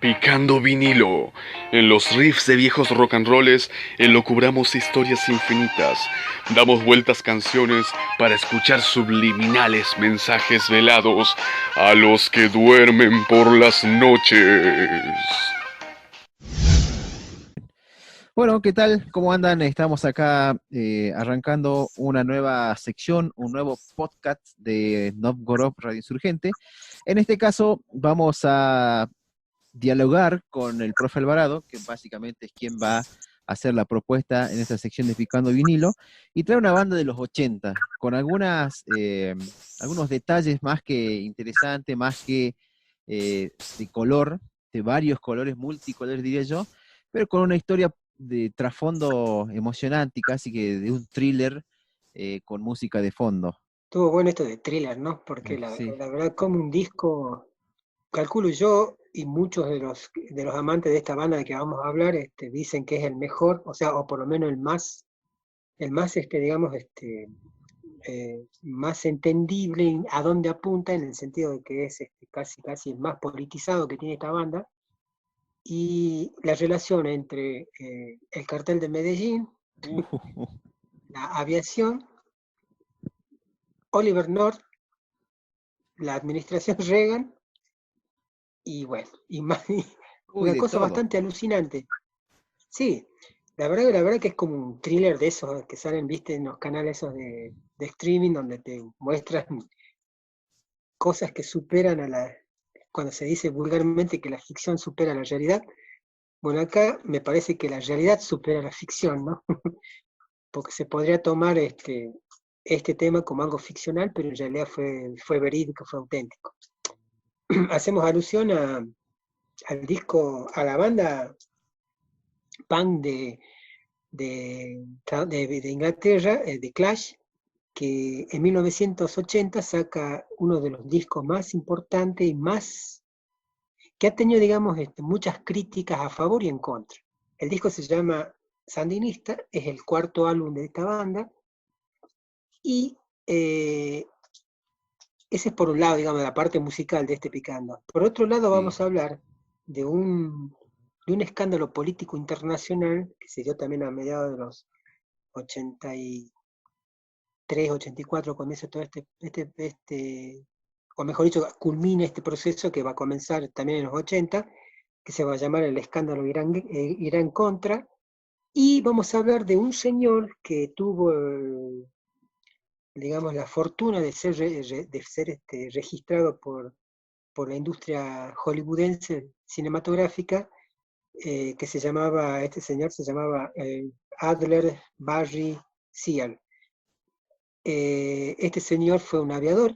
Picando vinilo. En los riffs de viejos rock and rolls elucubramos historias infinitas. Damos vueltas canciones para escuchar subliminales mensajes velados a los que duermen por las noches. Bueno, ¿qué tal? ¿Cómo andan? Estamos acá arrancando una nueva sección, un nuevo podcast de Novgorod Radio Insurgente. En este caso vamos a dialogar con el profe Alvarado, que básicamente es quien va a hacer la propuesta en esta sección de Picando Vinilo, y trae una banda de los 80, con algunos detalles más que interesantes, más que de color, de varios colores, multicolores diría yo, pero con una historia de trasfondo emocionante, casi que de un thriller con música de fondo. Estuvo bueno esto de thriller, ¿no? Porque Sí. la verdad, como un disco, calculo yo, y muchos de los amantes de esta banda de que vamos a hablar, dicen que es el mejor, o sea, o por lo menos el más, digamos, más entendible a dónde apunta, en el sentido de que es casi el más politizado que tiene esta banda, y la relación entre el cartel de Medellín, la aviación, Oliver North, la administración Reagan, y bueno, Uy, una de cosa todo. bastante alucinante. Sí, la verdad que es como un thriller de esos que salen, viste, en los canales esos de streaming, donde te muestran cosas que superan cuando se dice vulgarmente que la ficción supera la realidad. Bueno, acá me parece que la realidad supera la ficción, ¿no? Porque se podría tomar este tema como algo ficcional, pero en realidad fue verídico, fue auténtico. Hacemos alusión al disco, a la banda punk de Inglaterra, The Clash, que en 1980 saca uno de los discos más importantes y más que ha tenido, digamos, muchas críticas a favor y en contra. El disco se llama Sandinista, es el cuarto álbum de esta banda, y ese es por un lado, digamos, la parte musical de este Picando. Por otro lado, Sí. vamos a hablar de un escándalo político internacional que se dio también a mediados de los 83, 84, comienza todo o mejor dicho, culmina este proceso que va a comenzar también en los 80, que se va a llamar el escándalo Irán-Contra, y vamos a hablar de un señor que tuvo, digamos, la fortuna de ser registrado por la industria hollywoodense cinematográfica, este señor se llamaba Adler Barry Seal. Este señor fue un aviador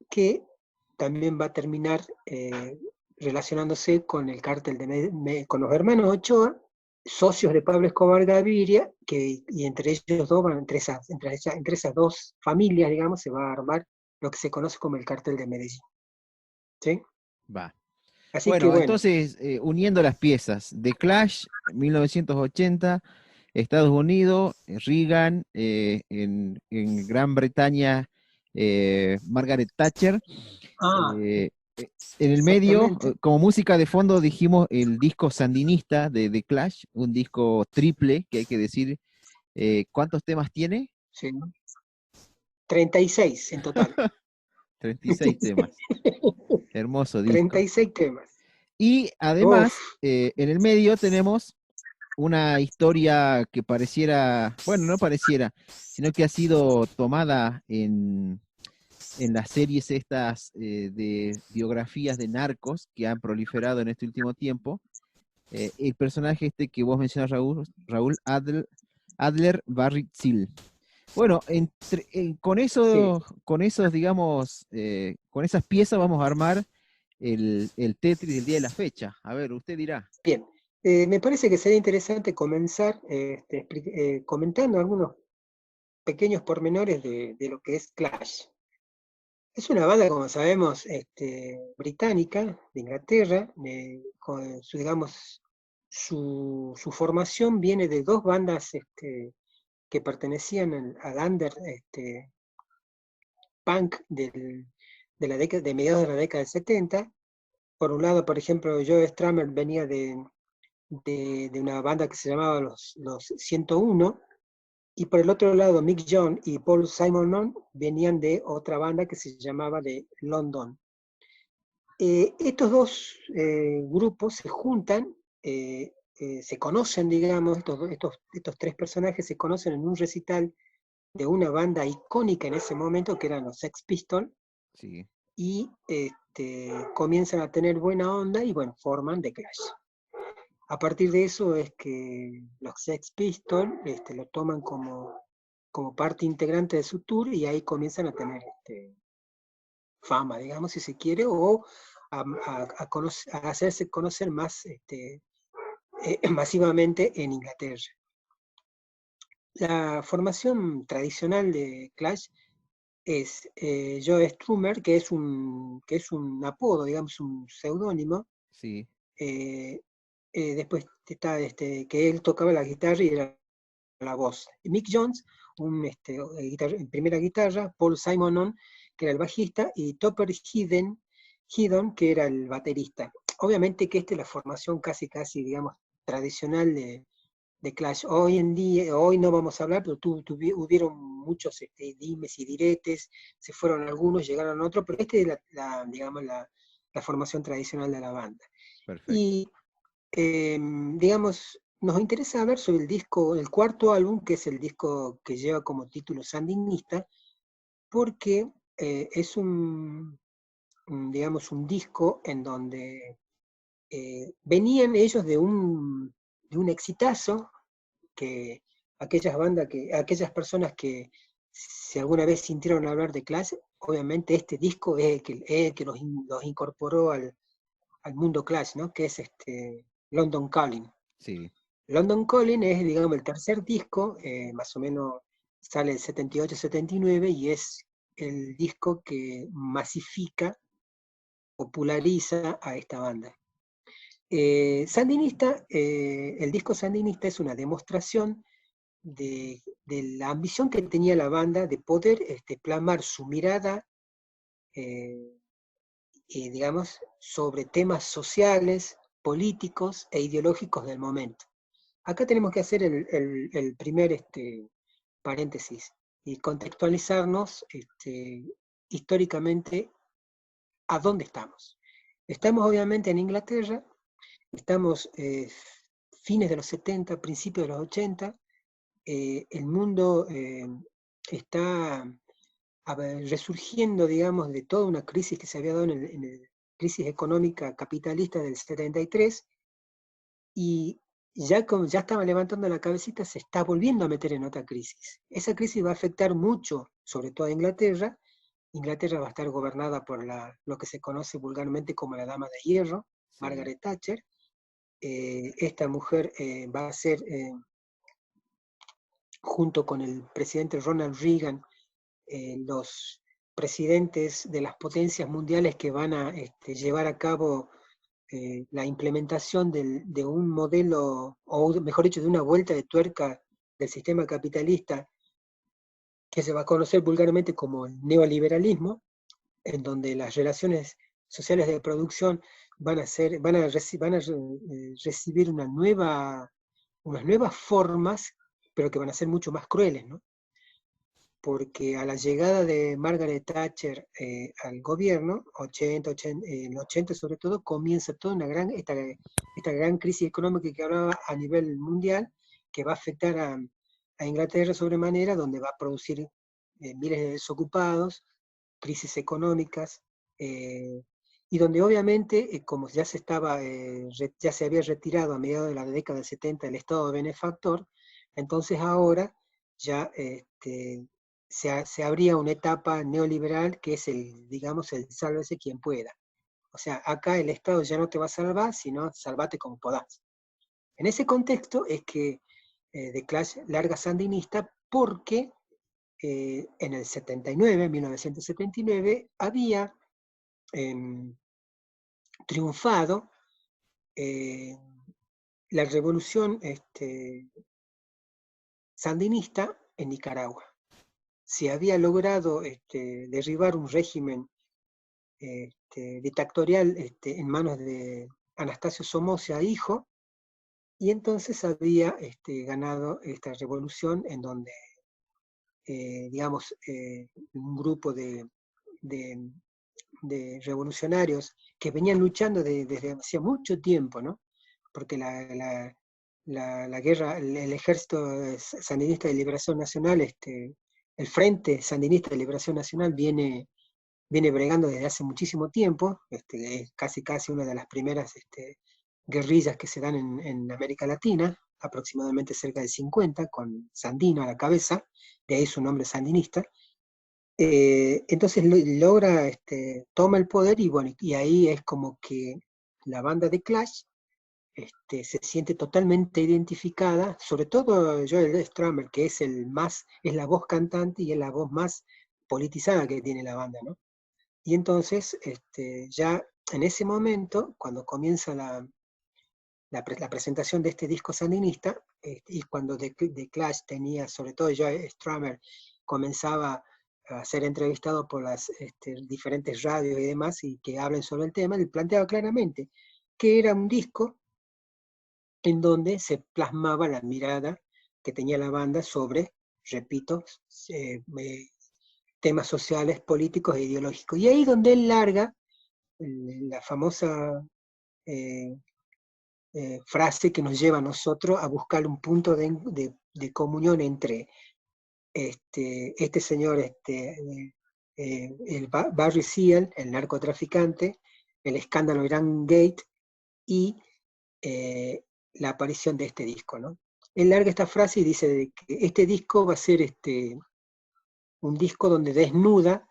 que también va a terminar relacionándose con el cártel con los hermanos Ochoa, socios de Pablo Escobar Gaviria, y entre ellos dos, entre esas dos familias, digamos, se va a armar lo que se conoce como el cártel de Medellín. ¿Sí? Va. Así que Bueno, bueno, entonces, uniendo las piezas, The Clash, 1980, Estados Unidos, Reagan, en Gran Bretaña, Margaret Thatcher. ah, eh, en el medio, exactamente, como música de fondo, dijimos el disco Sandinista de The Clash, un disco triple, que hay que decir, ¿cuántos temas tiene? sí, 36 en total. 36 temas. Hermoso disco. 36 temas. Y además, Uf, en el medio tenemos una historia que pareciera, bueno, no pareciera, sino que ha sido tomada en las series estas de biografías de narcos que han proliferado en este último tiempo. El personaje este que vos mencionas, Raúl Adler Barry Seal. Bueno, sí, con esos, digamos, con esas piezas vamos a armar el Tetris del día de la fecha. A ver, usted dirá. bien. Me parece que sería interesante comenzar comentando algunos pequeños pormenores de lo que es Clash. Es una banda, como sabemos, británica, de Inglaterra, con digamos, su formación viene de dos bandas que pertenecían al under punk de mediados de la década del 70, por un lado, por ejemplo, Joe Strummer venía de una banda que se llamaba los 101, y por el otro lado, Mick Jones y Paul Simonon venían de otra banda que se llamaba de London. Estos dos grupos se juntan, se conocen, digamos, estos tres personajes se conocen en un recital de una banda icónica en ese momento, que eran los Sex Pistols, Sí. y comienzan a tener buena onda y bueno, forman The Clash. A partir de eso es que los Sex Pistols lo toman como parte integrante de su tour y ahí comienzan a tener fama, digamos, si se quiere, o a hacerse conocer más masivamente en Inglaterra. La formación tradicional de Clash es Joe Strummer, que es un apodo, digamos, un seudónimo. Sí. Después está que él tocaba la guitarra y era la voz. Mick Jones, primera guitarra, Paul Simonon, que era el bajista, y Topper Headon, que era el baterista. Obviamente que esta es la formación casi, digamos, tradicional de Clash. Hoy en día, hoy no vamos a hablar, pero hubieron muchos dimes y diretes, se fueron algunos, llegaron otros, pero esta es digamos, la formación tradicional de la banda. Perfecto. Y digamos, nos interesa hablar sobre el disco, el cuarto álbum, que es el disco que lleva como título Sandinista, porque es digamos, un disco en donde venían ellos de un exitazo, que aquellas personas que si alguna vez sintieron hablar de Clash, obviamente este disco es el que los incorporó al mundo Clash, ¿no? Que es London Calling. Sí. London Calling es, digamos, el tercer disco, más o menos sale el 78-79, y es el disco que masifica, populariza a esta banda. Sandinista, el disco Sandinista es una demostración de la ambición que tenía la banda de poder plasmar su mirada, digamos, sobre temas sociales, políticos e ideológicos del momento. Acá tenemos que hacer el primer paréntesis y contextualizarnos históricamente a dónde estamos. Estamos obviamente en Inglaterra, estamos fines de los 70, principios de los 80, el mundo está resurgiendo, digamos, de toda una crisis que se había dado en la crisis económica capitalista del 73, y ya estaba levantando la cabecita, se está volviendo a meter en otra crisis. Esa crisis va a afectar mucho, sobre todo a Inglaterra. Inglaterra va a estar gobernada por lo que se conoce vulgarmente como la Dama de Hierro, Sí. Margaret Thatcher. Esta mujer va a ser, junto con el presidente Ronald Reagan, los presidentes de las potencias mundiales que van a llevar a cabo la implementación de un modelo, o mejor dicho, de una vuelta de tuerca del sistema capitalista que se va a conocer vulgarmente como el neoliberalismo, en donde las relaciones sociales de producción van a recibir unas nuevas formas, pero que van a ser mucho más crueles, ¿no? Porque a la llegada de Margaret Thatcher al gobierno, en los 80 sobre todo, comienza toda esta gran crisis económica que hablaba a nivel mundial, que va a afectar a Inglaterra sobremanera, donde va a producir miles de desocupados, crisis económicas, y donde obviamente, como ya ya se había retirado a mediados de la década del 70 el Estado benefactor, entonces ahora ya se abría una etapa neoliberal que es digamos, el sálvese quien pueda. O sea, acá el Estado ya no te va a salvar, sino salvate como podás. En ese contexto es que The Clash larga Sandinista, porque en el 1979, había triunfado la revolución sandinista en Nicaragua. Se había logrado derribar un régimen dictatorial en manos de Anastasio Somoza, hijo, y entonces había ganado esta revolución en donde, digamos, un grupo de- de revolucionarios que venían luchando desde hacía mucho tiempo, ¿no? Porque la guerra, el ejército sandinista de liberación nacional, el Frente Sandinista de Liberación Nacional viene bregando desde hace muchísimo tiempo, es casi una de las primeras guerrillas que se dan en América Latina, aproximadamente cerca de 50, con Sandino a la cabeza, de ahí su nombre sandinista. Entonces logra, toma el poder y bueno, y ahí es como que la banda de Clash se siente totalmente identificada, sobre todo Joel Strummer, que es la voz cantante y es la voz más politizada que tiene la banda, ¿no? Y entonces, ya en ese momento, cuando comienza la presentación de este disco sandinista, y cuando The Clash tenía, sobre todo Joe Strummer, comenzaba a ser entrevistado por las diferentes radios y demás, y que hablen sobre el tema, él planteaba claramente que era un disco en donde se plasmaba la mirada que tenía la banda sobre, repito, temas sociales, políticos e ideológicos. Y ahí donde él larga la famosa eh, frase que nos lleva a nosotros a buscar un punto de comunión entre este señor, Barry Seal, el narcotraficante, el escándalo Iran Gate y la aparición de este disco, ¿no? Él larga esta frase y dice de que este disco va a ser un disco donde desnuda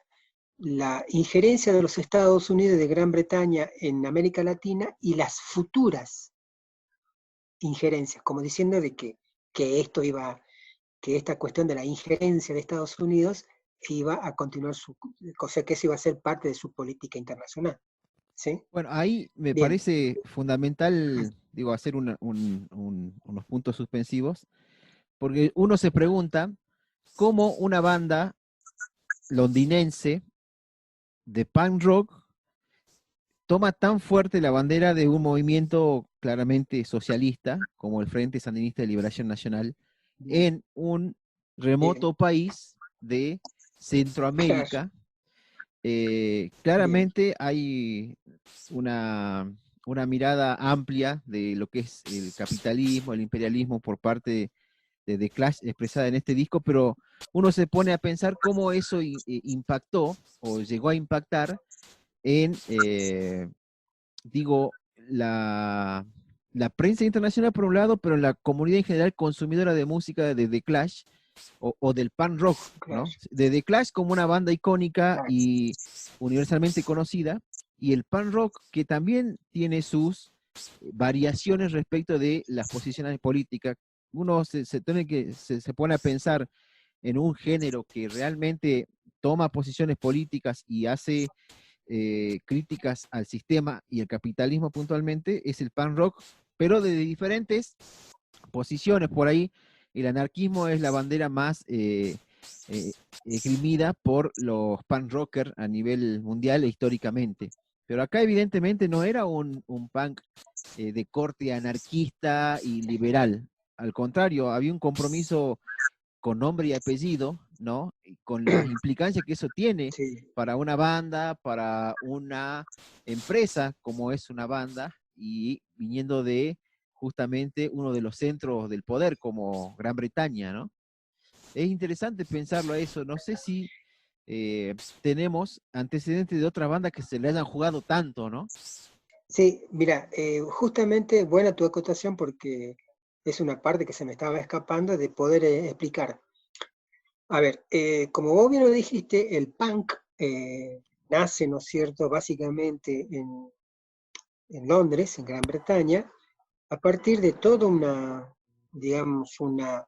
la injerencia de los Estados Unidos y de Gran Bretaña en América Latina y las futuras injerencias, como diciendo de que esto iba, que esta cuestión de la injerencia de Estados Unidos iba a continuar o sea que eso iba a ser parte de su política internacional. ¿Sí? Bueno, ahí me Bien. parece fundamental, digo, hacer unos puntos suspensivos, porque uno se pregunta cómo una banda londinense de punk rock toma tan fuerte la bandera de un movimiento claramente socialista como el Frente Sandinista de Liberación Nacional en un Bien. remoto país de Claro. Centroamérica. Bien. Claramente hay una mirada amplia de lo que es el capitalismo, el imperialismo por parte de The Clash expresada en este disco, pero uno se pone a pensar cómo eso impactó o llegó a impactar en, digo, la prensa internacional por un lado, pero en la comunidad en general consumidora de música de The Clash o del punk rock, Claro. ¿no? De The Clash como una banda icónica Claro. y universalmente conocida, y el punk rock que también tiene sus variaciones respecto de las posiciones políticas. Uno se pone a pensar en un género que realmente toma posiciones políticas y hace críticas al sistema y el capitalismo puntualmente, es el punk rock, pero de diferentes posiciones por ahí. El anarquismo es la bandera más eh, esgrimida por los punk rockers a nivel mundial e históricamente. Pero acá evidentemente no era un punk de corte anarquista y liberal. Al contrario, había un compromiso con nombre y apellido, ¿no? Y con las implicancias que eso tiene Sí. para una banda, para una empresa como es una banda, y viniendo de justamente uno de los centros del poder como Gran Bretaña, ¿no? Es interesante pensarlo a eso. No sé si tenemos antecedentes de otras bandas que se le hayan jugado tanto, ¿no? Sí, mira, justamente buena tu acotación porque es una parte que se me estaba escapando de poder explicar. A ver, como vos bien lo dijiste, el punk nace, ¿no es cierto?, básicamente en Londres, en Gran Bretaña, a partir de toda una, digamos, una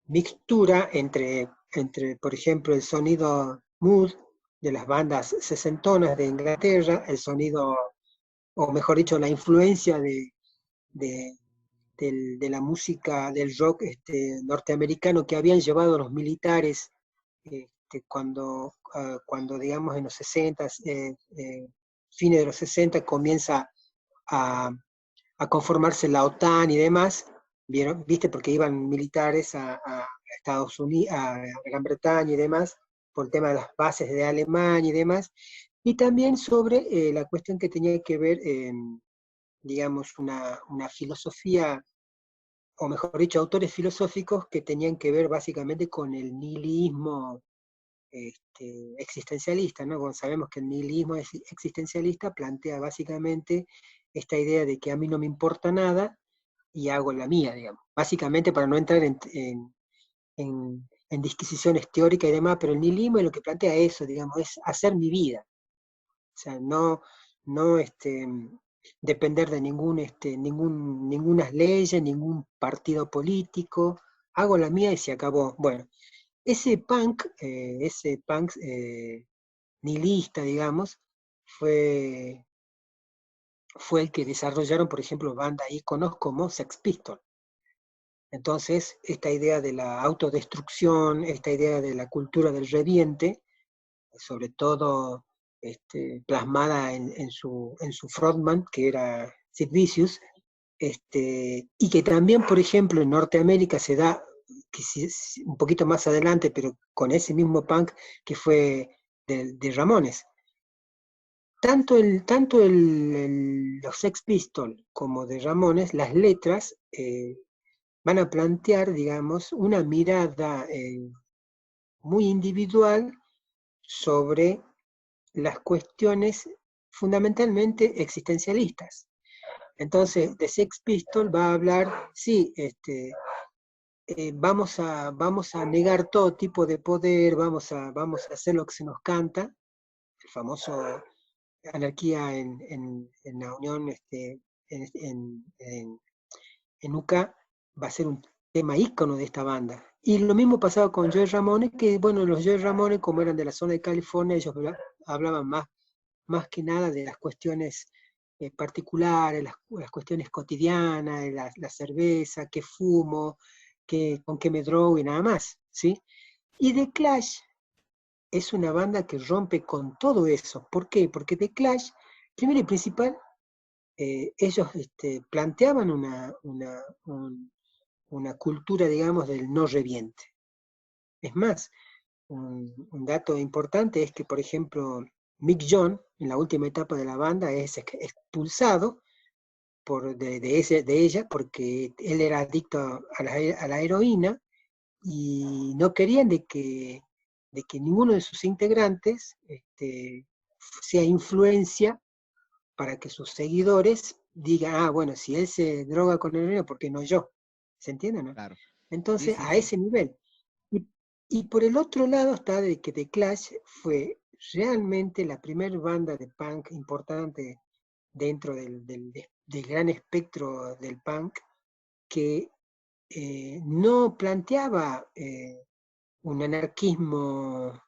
mixtura entre, por ejemplo, el sonido mood de las bandas sesentonas de Inglaterra, el sonido, o mejor dicho, la influencia de, de la música del rock norteamericano que habían llevado los militares cuando cuando digamos en los 60, fines de los 60, comienza a, a conformarse la OTAN y demás, ¿vieron? ¿Viste? Porque iban militares a Estados Unidos, a Gran Bretaña y demás, por el tema de las bases de Alemania y demás, y también sobre la cuestión que tenía que ver, digamos, una filosofía, o mejor dicho, autores filosóficos que tenían que ver básicamente con el nihilismo existencialista, ¿no? Como sabemos que el nihilismo existencialista plantea básicamente esta idea de que a mí no me importa nada y hago la mía, digamos. Básicamente para no entrar en disquisiciones teóricas y demás, pero el nihilismo es lo que plantea eso, digamos, es hacer mi vida. O sea, no depender de ninguna leyes, ningún partido político, hago la mía y se acabó. Bueno, ese punk nihilista, digamos, fue, fue el que desarrollaron, por ejemplo, bandas íconos como Sex Pistols. Entonces, esta idea de la autodestrucción, esta idea de la cultura del reviente, sobre todo plasmada en su frontman, que era Sid Vicious, y que también, por ejemplo, en Norteamérica se da, que un poquito más adelante, pero con ese mismo punk que fue de Ramones. Los Sex Pistols como de Ramones, las letras van a plantear, digamos, una mirada muy individual sobre las cuestiones fundamentalmente existencialistas. Entonces, The Sex Pistols va a hablar, sí, vamos a negar todo tipo de poder, vamos a hacer lo que se nos canta, el famoso anarquía en la Unión, en UK, va a ser un tema ícono de esta banda. Y lo mismo pasaba con Joey Ramones, que bueno, los Joey Ramones, como eran de la zona de California, ellos hablaban más que nada de las cuestiones particulares, las cuestiones cotidianas, de la cerveza, qué fumo, con qué me drogo y nada más, ¿sí? Y The Clash es una banda que rompe con todo eso. ¿Por qué? Porque The Clash, primero y principal, ellos planteaban una cultura, digamos, del no reviente. Es más, un dato importante es que, por ejemplo, Mick John, en la última etapa de la banda, es expulsado de ella porque él era adicto a la heroína y no querían de que ninguno de sus integrantes sea influencia para que sus seguidores digan, ah, bueno, si él se droga con heroína, ¿por qué no yo? ¿Se entiende, no? Claro. Sí, Entonces, sí, a sí. ese nivel. Y, y por el otro lado está de que The Clash fue realmente la primera banda de punk importante dentro del gran espectro del punk que no planteaba un anarquismo,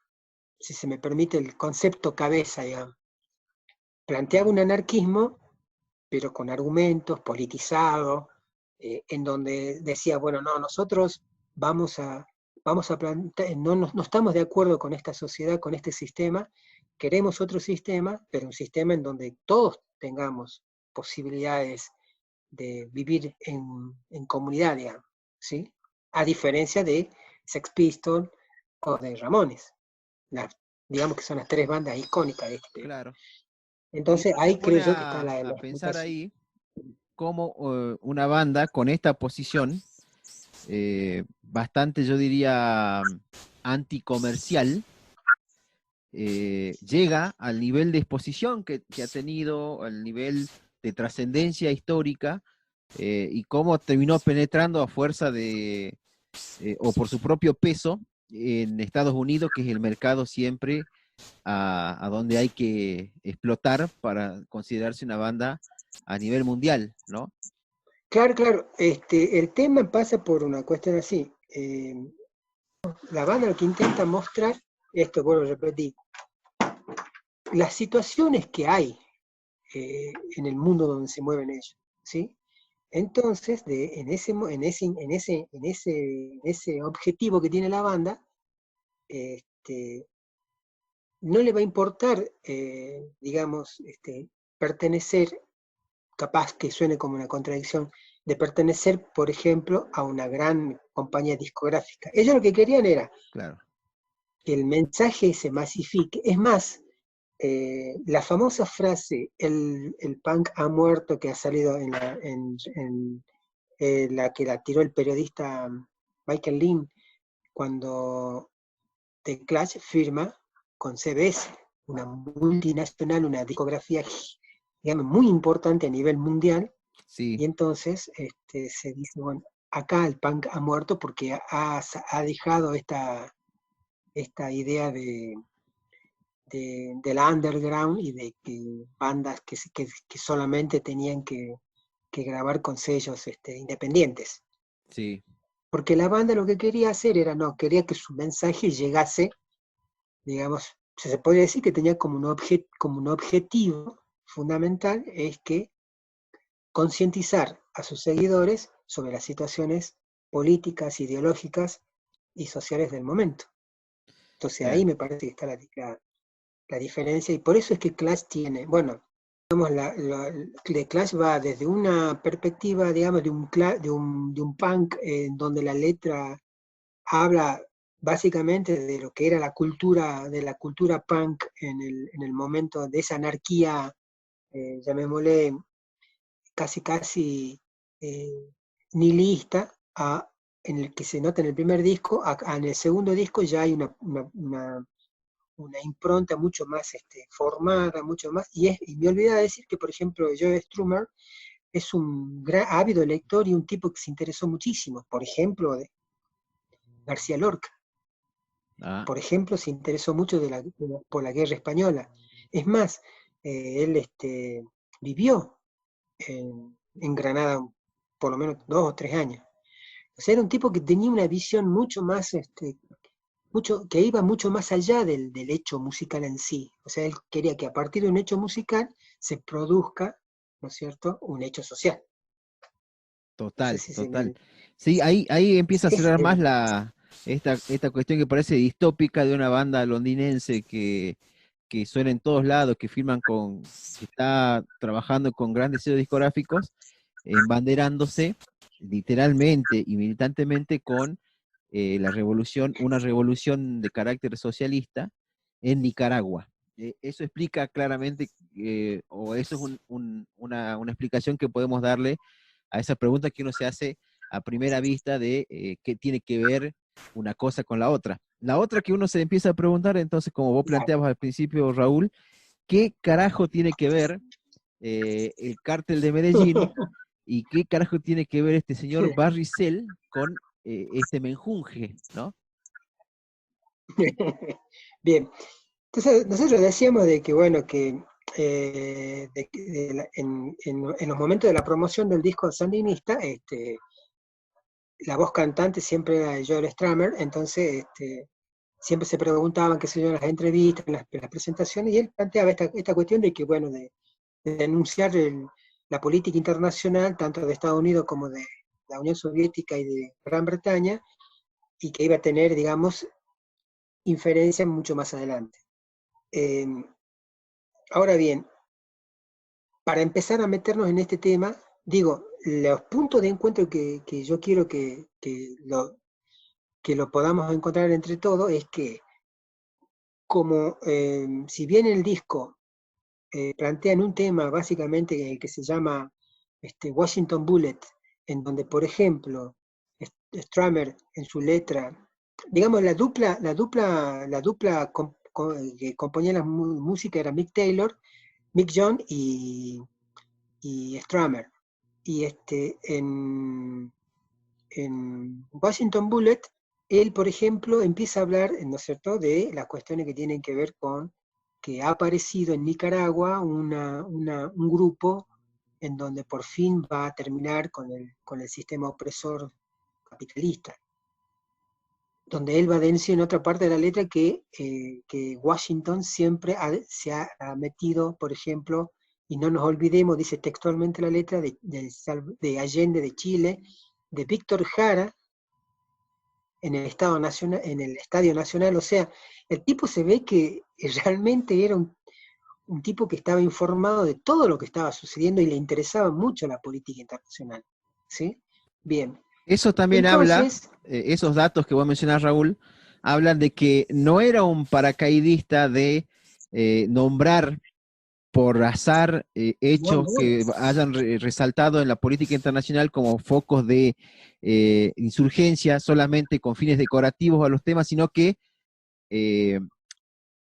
si se me permite el concepto cabeza, digamos. Planteaba un anarquismo, pero con argumentos, politizado, en donde decía, bueno, no, nosotros vamos a plantear, no estamos de acuerdo con esta sociedad, con este sistema, queremos otro sistema, pero un sistema en donde todos tengamos posibilidades de vivir en comunidad, digamos, ¿sí? A diferencia de Sex Pistols o de Ramones, digamos que son las tres bandas icónicas de este periodo. Claro. Y Entonces uno se ahí pone creo yo que está la a pensar explicación. ahí cómo una banda con esta posición, bastante, yo diría, anticomercial, llega al nivel de exposición que ha tenido, al nivel de trascendencia histórica, y cómo terminó penetrando a fuerza o por su propio peso en Estados Unidos, que es el mercado siempre a donde hay que explotar para considerarse una banda a nivel mundial, ¿no? Claro, claro, el tema pasa por una cuestión así. La banda lo que intenta mostrar, esto vuelvo a repetir, las situaciones que hay en el mundo donde se mueven ellos, ¿sí? Entonces, en ese objetivo que tiene la banda, este, no le va a importar, digamos, pertenecer, capaz que suene como una contradicción, de pertenecer, por ejemplo, a una gran compañía discográfica. Ellos lo que querían era Claro. que el mensaje se masifique. Es más, la famosa frase, el punk ha muerto, que ha salido en la que la tiró el periodista Michael Lynn, cuando The Clash firma con CBS, una multinacional, una discografía, digamos, muy importante a nivel mundial, Sí, y entonces se dice, bueno, acá el punk ha muerto porque ha dejado esta idea del underground y de que bandas que solamente tenían que grabar con sellos independientes. sí. Porque la banda lo que quería hacer era, no, quería que su mensaje llegase, digamos, se podría decir que tenía como un objetivo fundamental, es que concientizar a sus seguidores sobre las situaciones políticas, ideológicas y sociales del momento. Entonces ahí Claro. me parece que está la diferencia, y por eso es que Clash tiene, bueno, digamos, The Clash va desde una perspectiva, digamos, de un punk donde la letra habla básicamente de lo que era de la cultura punk en el momento de esa anarquía, llamémosle casi eh, nihilista, en el que se nota en el primer disco, en el segundo disco ya hay una impronta mucho más formada, mucho más, y me olvidaba decir que, por ejemplo, Joe Strummer es un gran, ávido lector y un tipo que se interesó muchísimo, por ejemplo, de García Lorca. Ah, Por ejemplo, se interesó mucho por la guerra española. Es más, él vivió en Granada por lo menos 2 o 3 años. O sea, era un tipo que tenía una visión mucho más, que iba mucho más allá del hecho musical en sí. O sea, él quería que a partir de un hecho musical se produzca, ¿no es cierto?, un hecho social. No sé total, si se total. me... Sí, ahí empieza a Ese cerrar más era. esta cuestión que parece distópica de una banda londinense que suena en todos lados, que está trabajando con grandes sellos discográficos, embanderándose literalmente y militantemente con una revolución de carácter socialista en Nicaragua. Eso explica claramente, o eso es una explicación que podemos darle a esa pregunta que uno se hace a primera vista de qué tiene que ver una cosa con la otra. La otra que uno se empieza a preguntar, entonces, como vos Claro. planteabas al principio, Raúl, ¿qué carajo tiene que ver el cártel de Medellín y qué carajo tiene que ver este señor Barricel con este menjunje, ¿no? Bien, entonces nosotros decíamos de que, bueno, que en los momentos de la promoción del disco sandinista, la voz cantante siempre era de Joel Stramer, entonces siempre se preguntaban, qué sé yo, en las entrevistas, en las presentaciones, y él planteaba esta cuestión de que, bueno, de denunciar la política internacional, tanto de Estados Unidos como de la Unión Soviética y de Gran Bretaña, y que iba a tener, digamos, inferencia mucho más adelante. Eh, Ahora bien, para empezar a meternos en este tema, digo, los puntos de encuentro que yo quiero que lo podamos encontrar entre todos es que, como si bien el disco plantean un tema básicamente que se llama Washington Bullet, en donde, por ejemplo, Stramer en su letra, digamos, la dupla que componía la música era Mick Taylor, Mick John y Stramer. Y en Washington Bullet, él, por ejemplo, empieza a hablar, ¿no es cierto?, de las cuestiones que tienen que ver con que ha aparecido en Nicaragua un grupo en donde por fin va a terminar con el sistema opresor capitalista, donde él va a decir en otra parte de la letra que Washington siempre se ha metido, por ejemplo, y no nos olvidemos, dice textualmente la letra, de Allende de Chile, de Víctor Jara, en el Estado Nacional, en el Estadio Nacional. O sea, el tipo se ve que realmente era un tipo que estaba informado de todo lo que estaba sucediendo y le interesaba mucho la política internacional. ¿Sí? Bien. Eso también habla, Entonces, esos datos que vos mencionás, Raúl, hablan de que no era un paracaidista de nombrar por azar no, hechos no, que hayan resaltado en la política internacional como focos de insurgencia solamente con fines decorativos a los temas, sino que eh,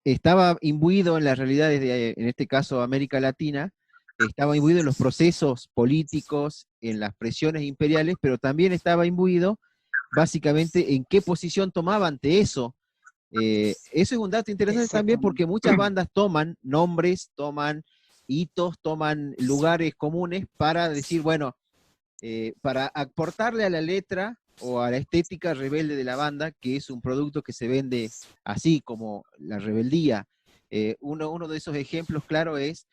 estaba imbuido en las realidades de, en este caso, América Latina, estaba imbuido en los procesos políticos, en las presiones imperiales, pero también estaba imbuido básicamente en qué posición tomaba ante eso. Eso es un dato interesante también exactamente. porque muchas bandas toman nombres, toman hitos, toman lugares comunes para decir, bueno, para aportarle a la letra o a la estética rebelde de la banda, que es un producto que se vende así como la rebeldía. Uno de esos ejemplos, claro, es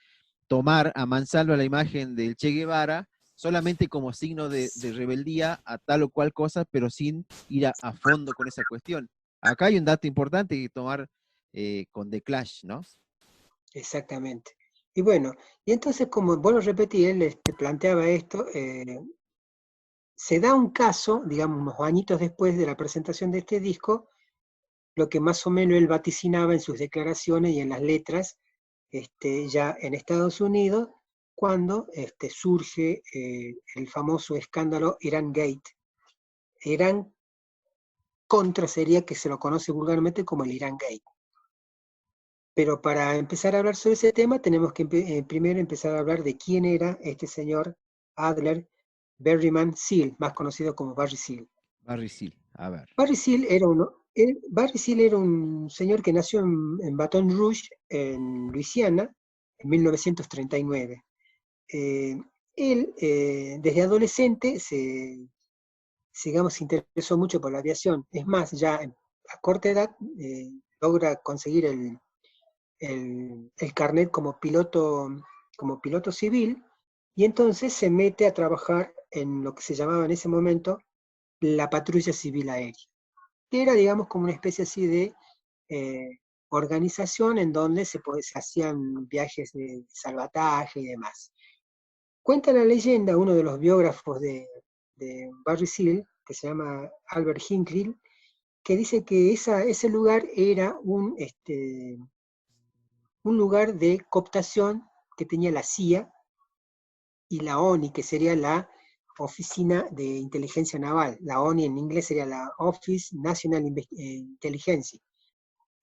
tomar a mansalva la imagen del Che Guevara solamente como signo de rebeldía a tal o cual cosa, pero sin ir a fondo con esa cuestión. Acá hay un dato importante que tomar con The Clash, ¿no? Exactamente. Y bueno, y entonces, como vos lo repetí, él planteaba esto, se da un caso, digamos, unos añitos después de la presentación de este disco, lo que más o menos él vaticinaba en sus declaraciones y en las letras, ya en Estados Unidos, cuando surge el famoso escándalo Iran Gate. Irán contra sería que se lo conoce vulgarmente como el Iran Gate. Pero para empezar a hablar sobre ese tema, tenemos que primero empezar a hablar de quién era este señor Adler Berryman Seal, más conocido como Barry Seal. Barry Seal, a ver. Barry Seal era un señor que nació en Baton Rouge, en Luisiana, en 1939. Él, desde adolescente, digamos, se interesó mucho por la aviación. Es más, ya a corta edad logra conseguir el carnet como piloto civil, y entonces se mete a trabajar en lo que se llamaba en ese momento la patrulla civil aérea, que era, digamos, como una especie así de organización en donde se hacían viajes de salvataje y demás. Cuenta la leyenda, uno de los biógrafos de Barry Seal, que se llama Albert Hinckley, que dice que ese lugar era un lugar de cooptación que tenía la CIA y la ONI, que sería la Oficina de Inteligencia Naval. La ONI en inglés sería la Office National Intelligence,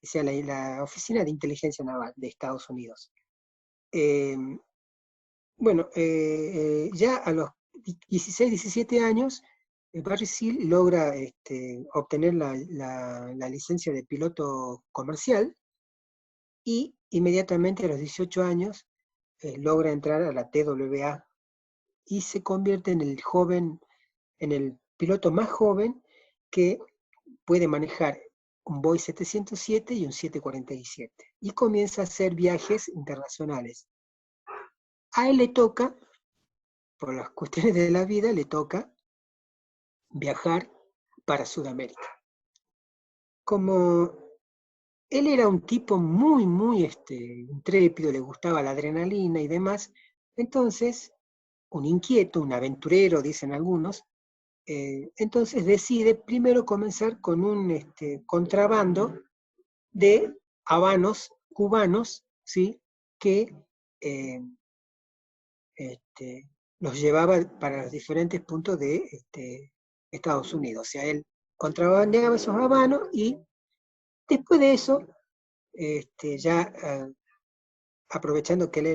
o sea, la Oficina de Inteligencia Naval de Estados Unidos. Eh, bueno, ya a los 16, 17 años, Barry Seal logra obtener la licencia de piloto comercial y inmediatamente a los 18 años logra entrar a la TWA y se convierte en el piloto más joven que puede manejar un Boeing 707 y un 747. Y comienza a hacer viajes internacionales. A él le toca, por las cuestiones de la vida, le toca viajar para Sudamérica. Como él era un tipo muy, muy intrépido, le gustaba la adrenalina y demás, entonces, un inquieto, un aventurero, dicen algunos, entonces decide primero comenzar con un contrabando de habanos cubanos, ¿sí? Que eh, los llevaba para los diferentes puntos de Estados Unidos. O sea, él contrabandeaba esos habanos y después de eso, ya aprovechando que él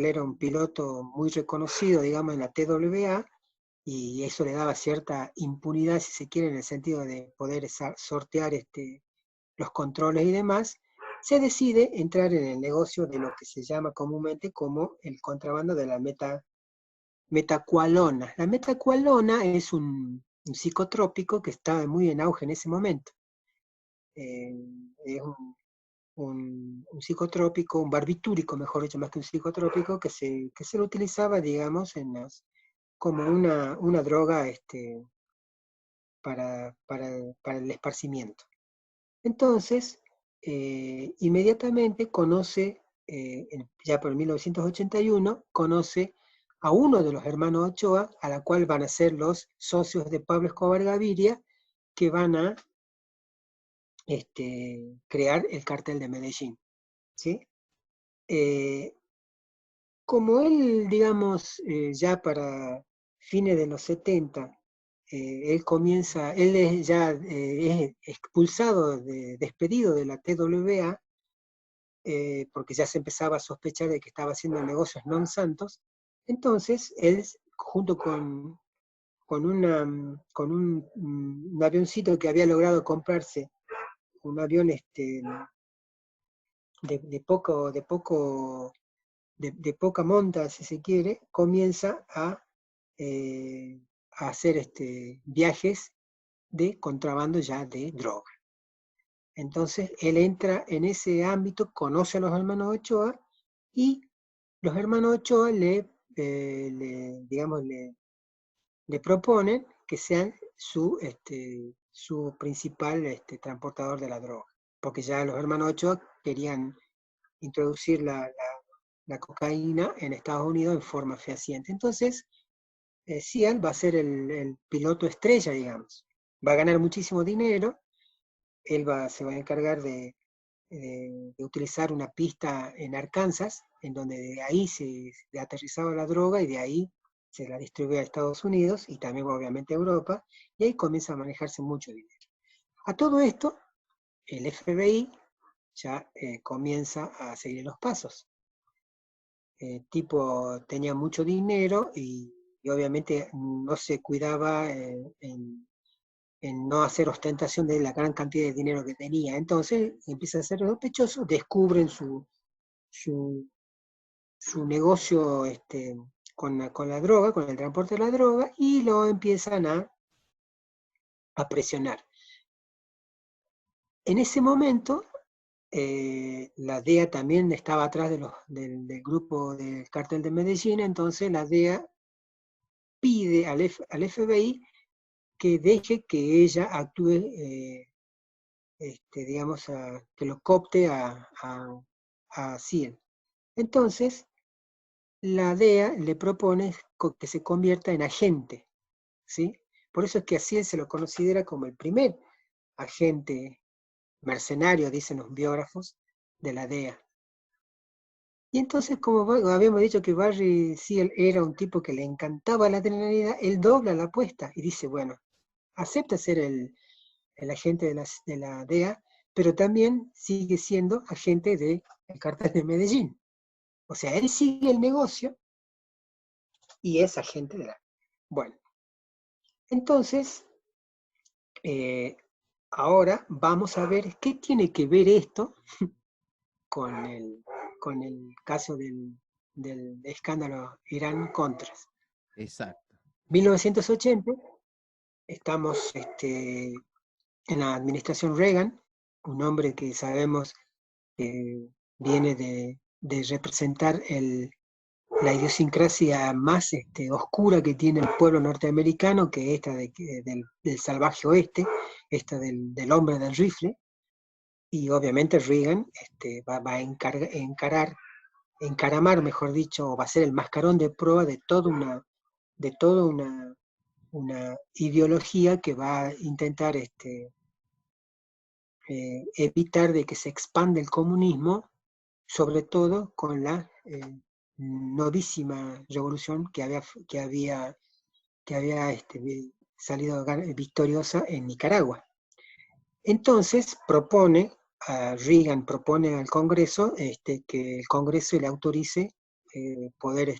era un piloto muy reconocido, digamos, en la TWA, y eso le daba cierta impunidad, si se quiere, en el sentido de poder sortear los controles y demás, se decide entrar en el negocio de lo que se llama comúnmente como el contrabando de la metacualona. La metacualona es un psicotrópico que estaba muy en auge en ese momento. Es un psicotrópico, un barbitúrico, mejor dicho, más que un psicotrópico, que se lo utilizaba, digamos, como una droga para el esparcimiento. Entonces, inmediatamente conoce, ya por 1981, conoce a uno de los hermanos Ochoa, a la cual van a ser los socios de Pablo Escobar Gaviria, que van a crear el cartel de Medellín, ¿sí? Como él, digamos, ya para fines de los 70, él es ya es expulsado, despedido de la TWA, porque ya se empezaba a sospechar de que estaba haciendo negocios non santos. Entonces, él, junto con un avioncito que había logrado comprarse, un avión de poca monta, si se quiere, comienza a hacer viajes de contrabando ya de droga. Entonces él entra en ese ámbito, conoce a los hermanos Ochoa, y los hermanos Ochoa digamos, le proponen que sean su principal transportador de la droga, porque ya los hermanos Ochoa querían introducir la cocaína en Estados Unidos en forma fehaciente. Entonces, Cian va a ser el piloto estrella, digamos. Va a ganar muchísimo dinero, él se va a encargar de utilizar una pista en Arkansas, en donde de ahí se aterrizaba la droga y de ahí se la distribuye a Estados Unidos y también obviamente a Europa, y ahí comienza a manejarse mucho dinero. A todo esto, el FBI ya comienza a seguir los pasos. El tipo tenía mucho dinero y obviamente no se cuidaba en no hacer ostentación de la gran cantidad de dinero que tenía. Entonces empieza a ser sospechoso, descubren su negocio con la droga, con el transporte de la droga, y lo empiezan a presionar. En ese momento, la DEA también estaba atrás del grupo del Cártel de Medellín, entonces la DEA pide al FBI que deje que ella actúe, digamos, que lo coopte a Ciel. Entonces, la DEA le propone que se convierta en agente, ¿sí? Por eso es que a Ciel se lo considera como el primer agente mercenario, dicen los biógrafos, de la DEA. Y entonces, como habíamos dicho que Barry Seal era un tipo que le encantaba la adrenalina, él dobla la apuesta y dice, bueno, acepta ser el agente de la DEA, pero también sigue siendo agente del Cártel de Medellín. O sea, él sigue el negocio y es agente de la... Bueno, entonces, ahora vamos a ver qué tiene que ver esto con el caso del escándalo Irán-Contras. Exacto. 1980, estamos en la administración Reagan, un hombre que sabemos que viene de representar la idiosincrasia más oscura que tiene el pueblo norteamericano, que es esta del salvaje oeste, esta del hombre del rifle, y obviamente Reagan va a encaramar, mejor dicho, o va a ser el mascarón de prueba de toda una ideología que va a intentar evitar de que se expanda el comunismo, sobre todo con la novísima revolución que había salido victoriosa en Nicaragua. Entonces Reagan propone al Congreso que el Congreso le autorice poder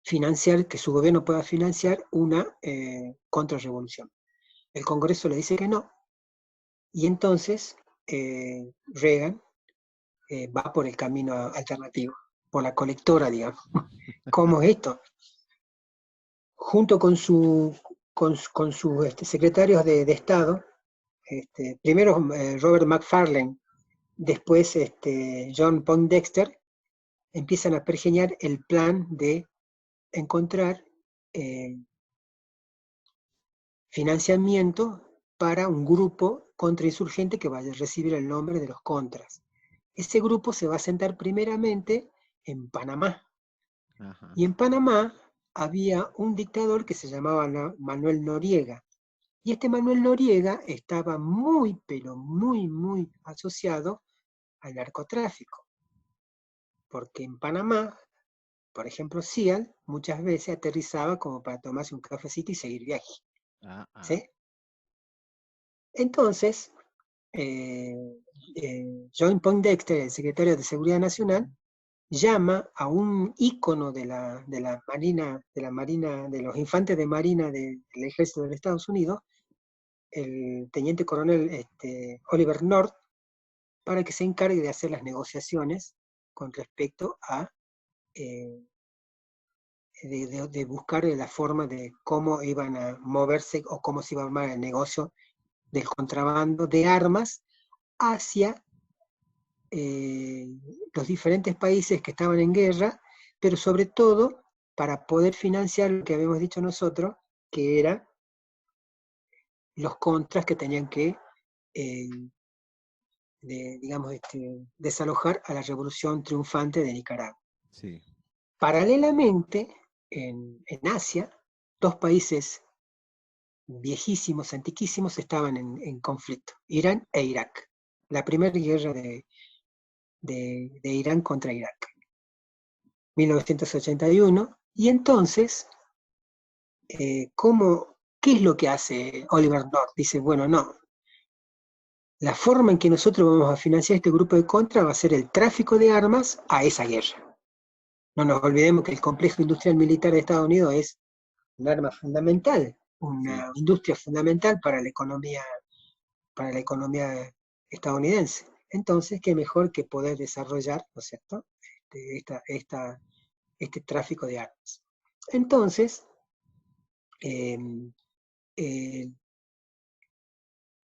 financiar, que su gobierno pueda financiar una contrarrevolución. El Congreso le dice que no, y entonces Reagan va por el camino alternativo, por la colectora, digamos. ¿Cómo es esto? Junto con sus secretarios de Estado, primero Robert McFarlane, después John Poindexter, empiezan a pergeñar el plan de encontrar financiamiento para un grupo contrainsurgente que vaya a recibir el nombre de los contras. Ese grupo se va a sentar primeramente en Panamá. Ajá. Y en Panamá había un dictador que se llamaba Manuel Noriega. Y este Manuel Noriega estaba muy, pero muy, muy asociado al narcotráfico. Porque en Panamá, por ejemplo, Cial muchas veces aterrizaba como para tomarse un cafecito y seguir viaje. Ah, ah. ¿Sí? Entonces, John Poindexter, el secretario de Seguridad Nacional, llama a un ícono de la Marina, de los infantes de Marina del Ejército de los Estados Unidos, el teniente coronel Oliver North, para que se encargue de hacer las negociaciones con respecto a de buscar la forma de cómo iban a moverse o cómo se iba a armar el negocio del contrabando de armas hacia los diferentes países que estaban en guerra, pero sobre todo para poder financiar lo que habíamos dicho nosotros, que era los contras que tenían que, digamos, desalojar a la revolución triunfante de Nicaragua. Sí. Paralelamente, en Asia, dos países viejísimos, antiquísimos, estaban en conflicto, Irán e Irak. La primera guerra de Irán contra Irak, 1981, y entonces, ¿qué es lo que hace Oliver North? Dice, bueno, no, la forma en que nosotros vamos a financiar este grupo de contra va a ser el tráfico de armas a esa guerra. No nos olvidemos que el complejo industrial militar de Estados Unidos es un arma fundamental, una industria fundamental para la economía estadounidense. Entonces, qué mejor que poder desarrollar, ¿no es cierto?, este tráfico de armas. Entonces,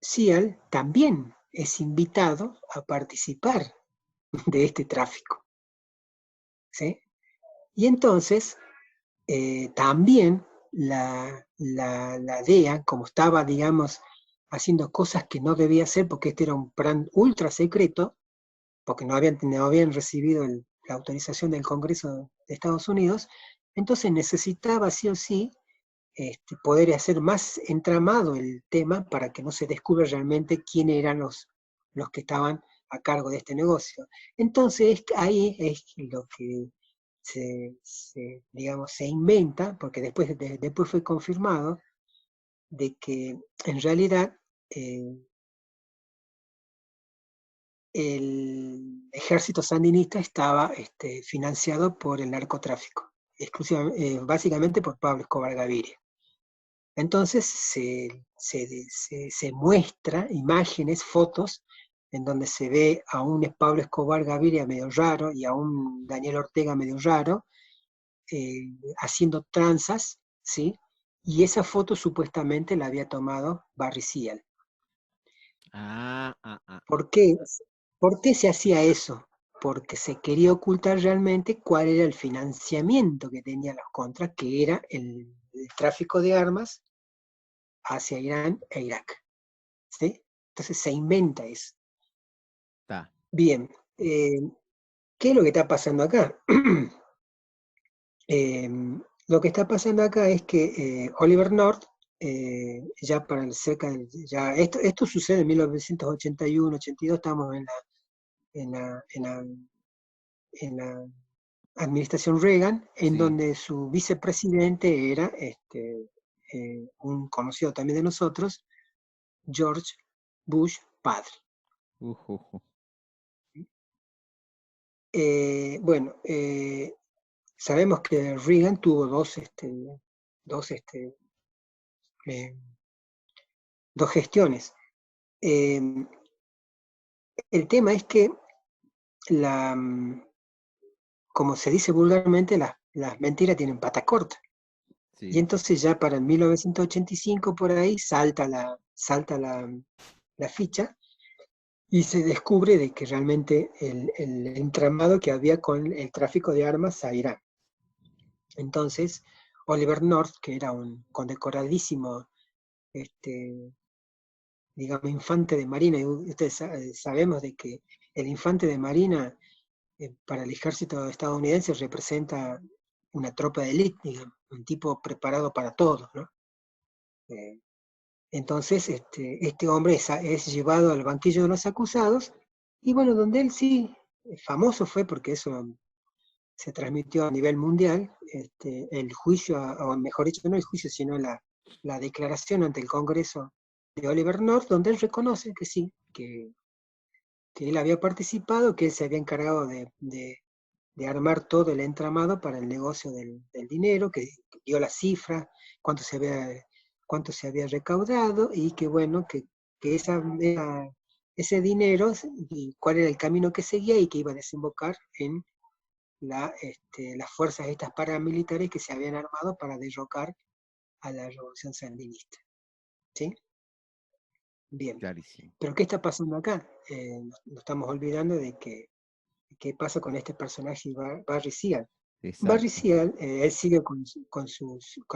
Cial también es invitado a participar de este tráfico, ¿sí? Y entonces, también la DEA, como estaba, digamos, haciendo cosas que no debía hacer, porque este era un plan ultra secreto, porque no habían recibido la autorización del Congreso de Estados Unidos, entonces necesitaba sí o sí poder hacer más entramado el tema para que no se descubra realmente quiénes eran los que estaban a cargo de este negocio. Entonces ahí es lo que digamos, se inventa, porque después fue confirmado, de que en realidad el ejército sandinista estaba financiado por el narcotráfico, básicamente por Pablo Escobar Gaviria. Entonces se muestra imágenes, fotos, en donde se ve a un Pablo Escobar Gaviria medio raro y a un Daniel Ortega medio raro, haciendo tranzas, ¿sí? Y esa foto supuestamente la había tomado Barry Seal. ¿Por qué? ¿Por qué se hacía eso? Porque se quería ocultar realmente cuál era el financiamiento que tenían los contras, que era el tráfico de armas hacia Irán e Irak, ¿sí? Entonces se inventa eso. Bien, ¿qué es lo que está pasando acá? Lo que está pasando acá es que Oliver North, ya para cerca de, ya, esto sucede en 1981, 82, estamos en la administración Reagan, en donde su vicepresidente era un conocido también de nosotros, George Bush padre. Bueno, sabemos que Reagan tuvo dos gestiones. El tema es que, como se dice vulgarmente, las mentiras tienen patas cortas. Sí. Y entonces ya para el 1985 por ahí salta la ficha y se descubre de que realmente el entramado que había con el tráfico de armas a Irán. Entonces, Oliver North, que era un condecoradísimo este, digamos, infante de marina, y ustedes sabemos de que el infante de marina para el ejército estadounidense representa una tropa de élite, digamos, un tipo preparado para todo, ¿no? Eh, entonces, este hombre es llevado al banquillo de los acusados, y bueno, donde él sí, famoso fue porque eso se transmitió a nivel mundial, el juicio, o mejor dicho, no el juicio, sino la declaración ante el Congreso de Oliver North, donde él reconoce que sí, que él había participado, que él se había encargado de armar todo el entramado para el negocio del dinero, que dio la cifra, cuánto se había recaudado, y que bueno, que ese dinero, y cuál era el camino que seguía, y que iba a desembocar en las fuerzas estas paramilitares que se habían armado para derrocar a la revolución sandinista. ¿Sí? Bien. Clarísimo. Pero ¿qué está pasando acá? Nos estamos olvidando de que qué pasa con este personaje Barry Seal. Exacto. Barry Seal, él sigue con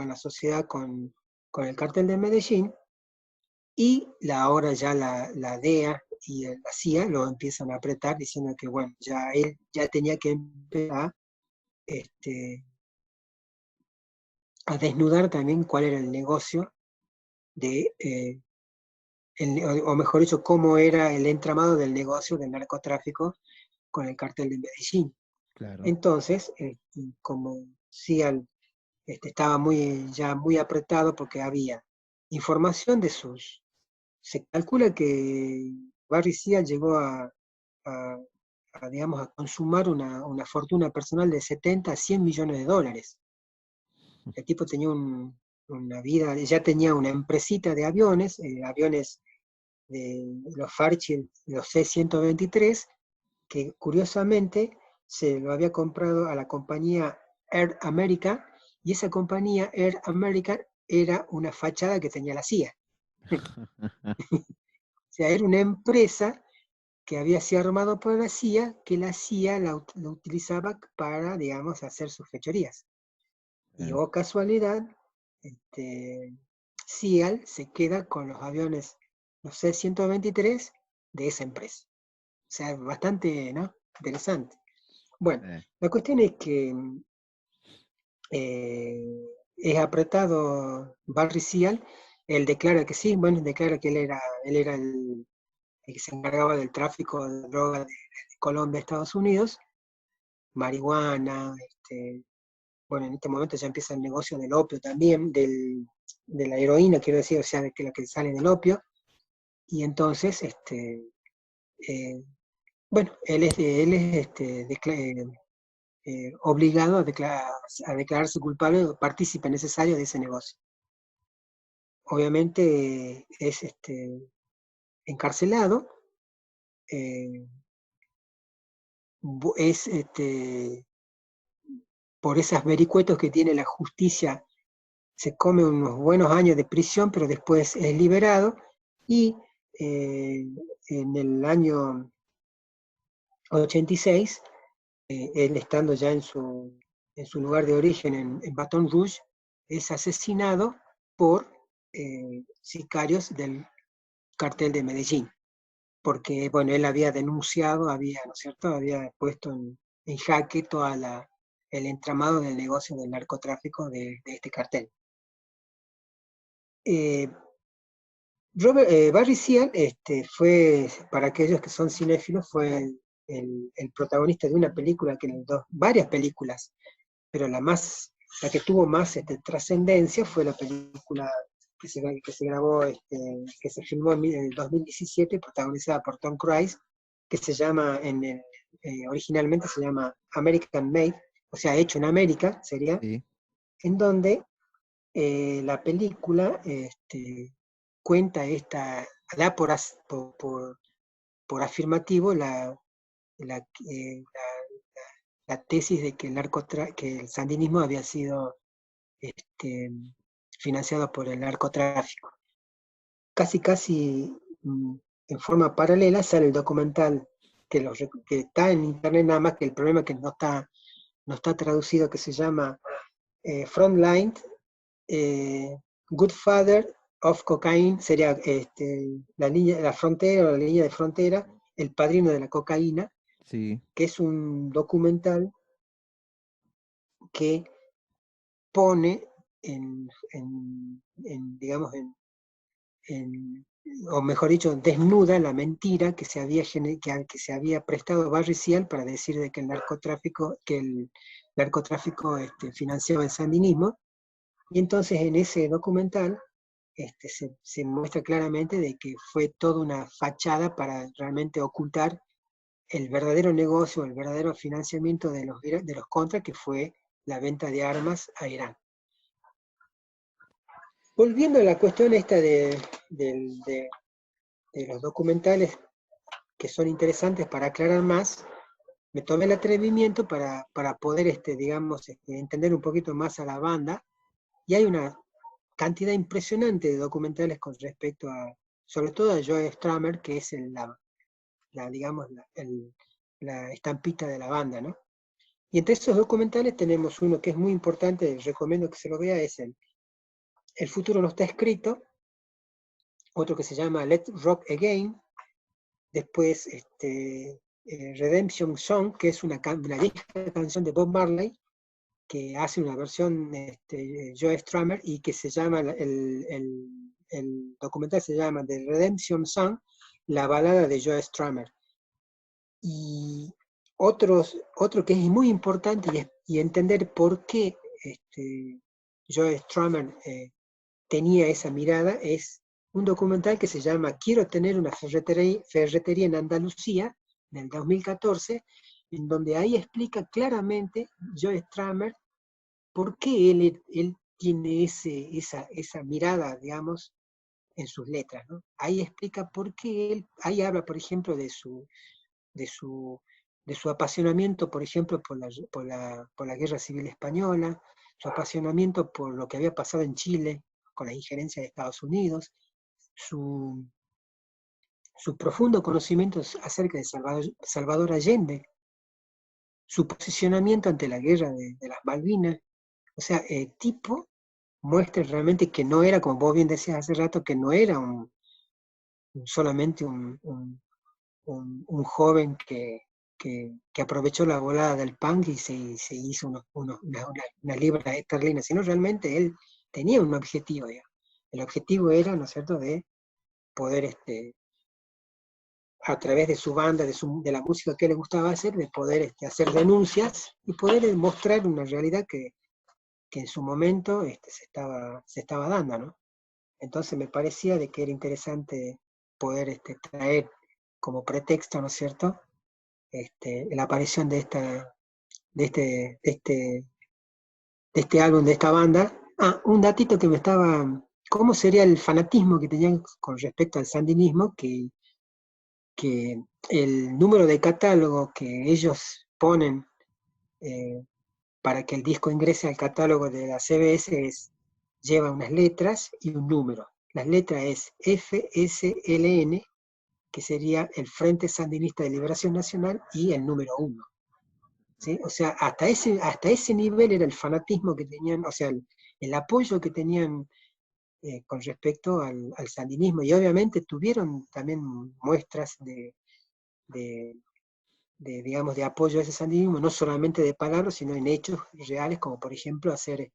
la sociedad, con el cartel de Medellín, y ahora ya la DEA y la CIA lo empiezan a apretar diciendo que bueno, ya él ya tenía que empezar a desnudar también cuál era el negocio de, o mejor dicho, cómo era el entramado del negocio del narcotráfico con el cartel de Medellín. Claro. Entonces, como Cial estaba ya muy apretado porque había información de se calcula que Barry Cial llegó digamos, a consumar una fortuna personal de 70 a 100 millones de dólares. El tipo tenía una vida, ya tenía una empresita de aviones, aviones de los Fairchild, los C-123, que curiosamente se lo había comprado a la compañía Air America, y esa compañía Air America era una fachada que tenía la CIA. O sea, era una empresa que había sido armado por la CIA, que la CIA lo utilizaba para, digamos, hacer sus fechorías. Y oh casualidad, CIAL se queda con los aviones, los C-123 de esa empresa. O sea, bastante, ¿no? Interesante. Bueno, la cuestión es que es apretado Barry Seal, él declara que sí, bueno, declara que él era el que se encargaba del tráfico de droga de Colombia a Estados Unidos, marihuana, bueno, en este momento ya empieza el negocio del opio también, de la heroína, quiero decir, o sea, de que la que sale del opio, y entonces, bueno, él es obligado a declararse culpable o partícipe necesario de ese negocio. Obviamente es encarcelado, es por esas vericuetos que tiene la justicia, se come unos buenos años de prisión, pero después es liberado, y en el año 86, él estando ya en su lugar de origen en Baton Rouge, es asesinado por sicarios del cartel de Medellín, porque bueno, él había denunciado, ¿no es cierto?, había puesto en jaque todo el entramado del negocio del narcotráfico de este cartel. Barry Seal fue, para aquellos que son cinéfilos, fue el protagonista de una película, varias películas, pero la que tuvo más trascendencia fue la película que se grabó, que se filmó en el 2017, protagonizada por Tom Cruise, que se llama, originalmente se llama American Made, o sea, hecho en América, sería, Sí. en donde la película cuenta da por afirmativo la tesis de que que el sandinismo había sido financiado por el narcotráfico. Casi en forma paralela sale el documental que está en internet, nada más que el problema es que no está traducido, que se llama Frontline, Good Father of Cocaine sería la frontera o la línea de frontera, El padrino de la cocaína, Sí, que es un documental que pone digamos, o mejor dicho, desnuda la mentira que que se había prestado Barry Seal para decir de que el narcotráfico financiaba el sandinismo. Y entonces en ese documental se muestra claramente de que fue toda una fachada para realmente ocultar el verdadero negocio, el verdadero financiamiento de los contras, que fue la venta de armas a Irán. Volviendo a la cuestión esta de los documentales que son interesantes para aclarar más, me tomé el atrevimiento para poder, digamos, entender un poquito más a la banda, y hay una cantidad impresionante de documentales con respecto sobre todo a Joe Strummer, que es digamos, la estampita de la banda, ¿no? Y entre esos documentales tenemos uno que es muy importante, recomiendo que se lo vea, es El futuro no está escrito, otro que se llama Let's Rock Again, después Redemption Song, que es una vieja canción de Bob Marley, que hace una versión Joe Strummer, y que se llama, el documental se llama The Redemption Song, la balada de Joe Strummer. Y otro que es muy importante y entender por qué Joe Strummer tenía esa mirada, es un documental que se llama Quiero tener una ferretería en Andalucía, del 2014, en donde ahí explica claramente Joe Strummer por qué él tiene esa mirada, digamos, en sus letras, ¿no? Ahí explica por qué ahí habla, por ejemplo, de su, de su apasionamiento, por ejemplo, por la Guerra Civil Española, su apasionamiento por lo que había pasado en Chile con la injerencia de Estados Unidos, su profundo conocimiento acerca de Salvador Allende, su posicionamiento ante la guerra de las Malvinas. O sea, el tipo muestra realmente que no era, como vos bien decías hace rato, que no era solamente un joven que aprovechó la volada del punk y se hizo una libra esterlina, sino realmente él tenía un objetivo, digamos. El objetivo era, ¿no es cierto?, de poder, a través de su banda, de la música que le gustaba hacer, de poder hacer denuncias y poder mostrar una realidad que en su momento se estaba dando, ¿no? Entonces me parecía de que era interesante poder traer como pretexto, ¿no es cierto?, la aparición de este álbum, de esta banda. Un datito que ¿cómo sería el fanatismo que tenían con respecto al sandinismo? Que el número de catálogo que ellos ponen para que el disco ingrese al catálogo de la CBS lleva unas letras y un número. Las letras es FSLN, que sería el Frente Sandinista de Liberación Nacional, y el número 1. ¿Sí? O sea, hasta ese nivel era el fanatismo que tenían, o sea, el apoyo que tenían con respecto al sandinismo. Y obviamente tuvieron también muestras digamos, de apoyo a ese sandinismo, no solamente de palabras, sino en hechos reales, como por ejemplo hacer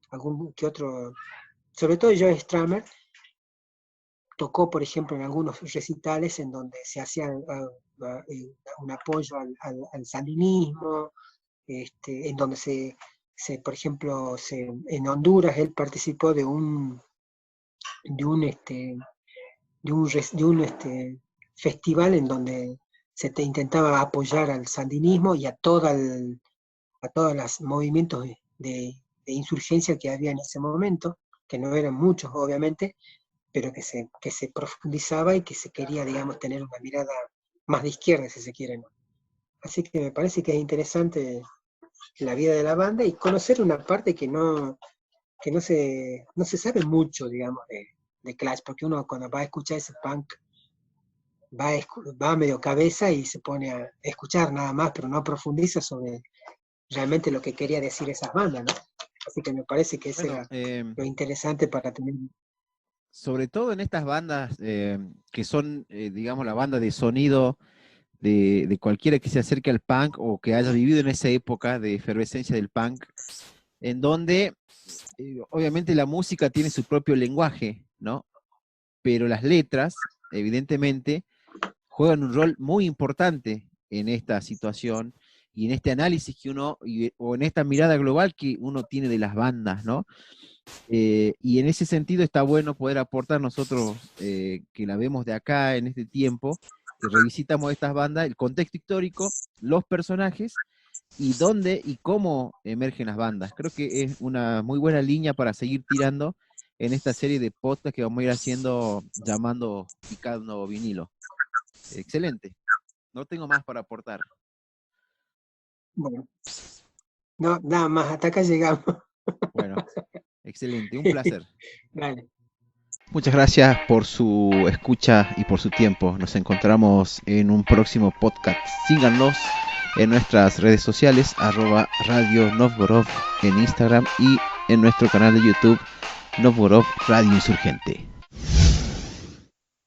algún que otro, sobre todo Joe Strummer, tocó, por ejemplo, en algunos recitales en donde se hacía un apoyo al sandinismo, en donde por ejemplo, en Honduras él participó de un festival en donde intentaba apoyar al sandinismo y a todos los movimientos de insurgencia que había en ese momento, que no eran muchos, obviamente, pero que se profundizaba y que se quería, digamos, tener una mirada más de izquierda, si se quiere, ¿no? Así que me parece que es interesante la vida de la banda y conocer una parte que no se sabe mucho, digamos, de Clash, porque uno cuando va a escuchar ese punk va a medio cabeza y se pone a escuchar nada más, pero no profundiza sobre realmente lo que quería decir esas bandas, ¿no? Así que me parece que eso Bueno, era lo interesante para tener. sobre todo en estas bandas que son, digamos, la banda de sonido de cualquiera que se acerque al punk o que haya vivido en esa época de efervescencia del punk, en donde obviamente la música tiene su propio lenguaje, ¿no? Pero las letras, evidentemente, juegan un rol muy importante en esta situación y en este análisis que uno, o en esta mirada global que uno tiene de las bandas, ¿no? Y en ese sentido está bueno poder aportar nosotros, que la vemos de acá en este tiempo, que revisitamos estas bandas, el contexto histórico, los personajes, y dónde y cómo emergen las bandas. Creo que es una muy buena línea para seguir tirando en esta serie de podcasts que vamos a ir haciendo, llamando Picando Vinilo. Excelente. No tengo más para aportar. Bueno, no, nada más, hasta acá llegamos. Bueno, excelente, un placer. Vale. Muchas gracias por su escucha y por su tiempo. Nos encontramos en un próximo podcast. Síganos en nuestras redes sociales, @Radio Novgorod en Instagram y en nuestro canal de YouTube Novgorod Radio Insurgente.